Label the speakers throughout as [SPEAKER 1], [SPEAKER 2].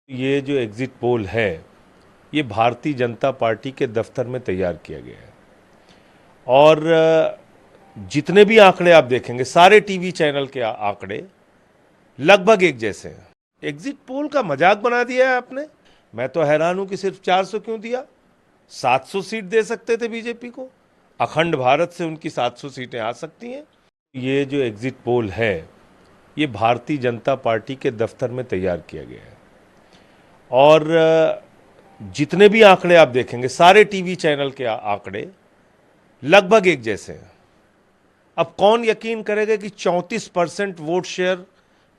[SPEAKER 1] ये जो exit poll है ये भारतीय जनता पार्टी के दफ्तर में तैयार किया गया है और जितने भी आंकड़े आप देखेंगे सारे टीवी चैनल के आंकड़े लगभग एक जैसे हैं। एग्जिट पोल का मजाक बना दिया है आपने। मैं तो हैरान हूं कि सिर्फ 400 क्यों दिया। 700 सीट दे सकते थे बीजेपी को। अखंड भारत से उनकी 700 सीटें आ सकती हैं। ये जो एग्जिट पोल है ये भारतीय जनता पार्टी के दफ्तर में तैयार किया गया है और जितने भी आंकड़े आप देखेंगे सारे टीवी चैनल के आंकड़े लगभग एक जैसे हैं। अब कौन यकीन करेगा कि 34% वोट शेयर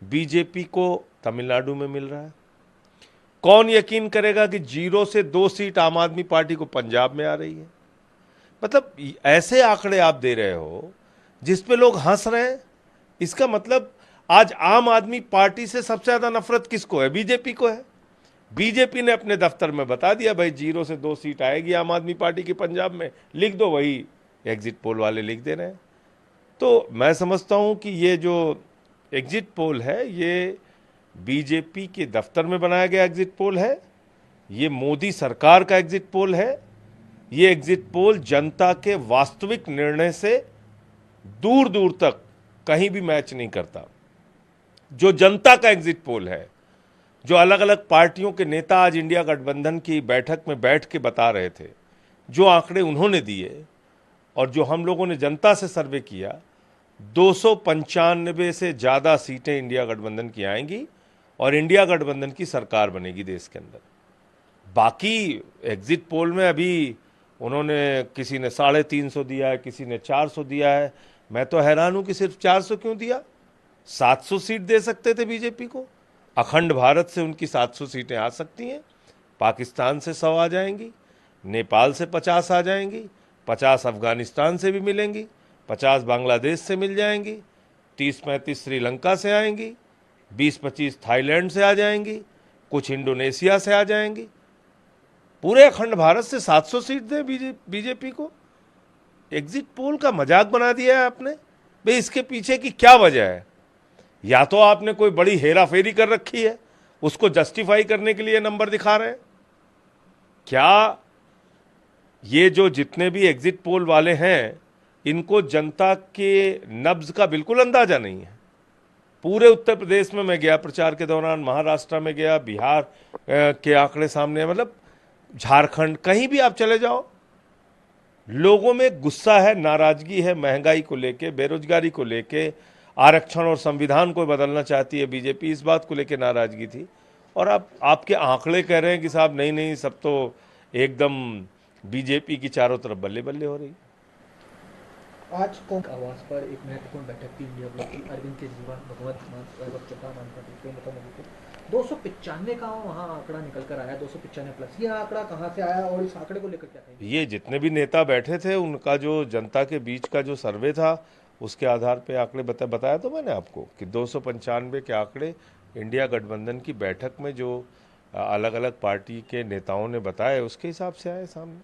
[SPEAKER 1] बीजेपी को तमिलनाडु में मिल रहा है। कौन यकीन करेगा कि 0 से 2 सीट आम आदमी पार्टी को पंजाब में आ रही है। मतलब ऐसे आंकड़े आप दे रहे हो जिस पे लोग हंस रहे हैं। इसका मतलब आज आम आदमी पार्टी से सबसे ज्यादा नफरत किसको है? बीजेपी को है। बीजेपी ने अपने दफ्तर में बता दिया भाई 0 से 2 सीट आएगी आम आदमी पार्टी की पंजाब में, लिख दो। वही एग्जिट पोल वाले लिख दे रहे हैं। तो मैं समझता हूं कि ये जो एग्जिट पोल है ये बीजेपी के दफ्तर में बनाया गया एग्जिट पोल है। ये मोदी सरकार का एग्जिट पोल है। ये एग्जिट पोल जनता के वास्तविक निर्णय से दूर दूर तक कहीं भी मैच नहीं करता। जो जनता का एग्जिट पोल है, जो अलग अलग पार्टियों के नेता आज इंडिया गठबंधन की बैठक में बैठ के बता रहे थे, जो आंकड़े उन्होंने दिए और जो हम लोगों ने जनता से सर्वे किया, 295 से ज़्यादा सीटें इंडिया गठबंधन की आएंगी और इंडिया गठबंधन की सरकार बनेगी देश के अंदर। बाकी एग्जिट पोल में अभी उन्होंने किसी ने 350 दिया है, किसी ने 400 दिया है। मैं तो हैरान हूं कि सिर्फ 400 क्यों दिया। 700 सीट दे सकते थे बीजेपी को। अखंड भारत से उनकी 700 सीटें आ सकती हैं। पाकिस्तान से 100 आ जाएंगी, नेपाल से 50 आ जाएंगी, 50 अफगानिस्तान से भी मिलेंगी, 50 बांग्लादेश से मिल जाएंगी, 30-35 श्रीलंका से आएंगी, 20-25 थाईलैंड से आ जाएंगी, कुछ इंडोनेशिया से आ जाएंगी। पूरे अखंड भारत से 700 सीट दें बीजेपी को। एग्जिट पोल का मजाक बना दिया है आपने। भाई इसके पीछे की क्या वजह है? या तो आपने कोई बड़ी हेरा फेरी कर रखी है, उसको जस्टिफाई करने के लिए नंबर दिखा रहे हैं। क्या ये जो जितने भी एग्जिट पोल वाले हैं इनको जनता के नब्ज का बिल्कुल अंदाजा नहीं है। पूरे उत्तर प्रदेश में मैं गया प्रचार के दौरान, महाराष्ट्र में गया, बिहार के आंकड़े सामने, मतलब झारखंड, कहीं भी आप चले जाओ, लोगों में गुस्सा है, नाराजगी है, महंगाई को लेके, बेरोजगारी को लेके, आरक्षण और संविधान को बदलना चाहती है बीजेपी, इस बात को लेके नाराजगी थी। और आपके आंकड़े कह रहे हैं कि साहब नहीं नहीं, सब तो एकदम बीजेपी की चारों तरफ बल्ले बल्ले हो रही।
[SPEAKER 2] आज कौन आवास पर एक महत्वपूर्ण बैठक थी इंडिया ब्लॉक की। अरविंद केजरीवाल, भगवंत मान, वैभव चड्ढा, मानता 295 का वहाँ आंकड़ा निकल कर आया, 295 प्लस। ये आंकड़ा कहाँ से आया और इस आंकड़े को लेकर क्या कहेंगे?
[SPEAKER 1] ये जितने भी नेता बैठे थे उनका जो जनता के बीच का जो सर्वे था उसके आधार पे आंकड़े बताया तो मैंने आपको कि 295 के आंकड़े इंडिया गठबंधन की बैठक में जो अलग अलग पार्टी के नेताओं ने बताए उसके हिसाब से आए सामने।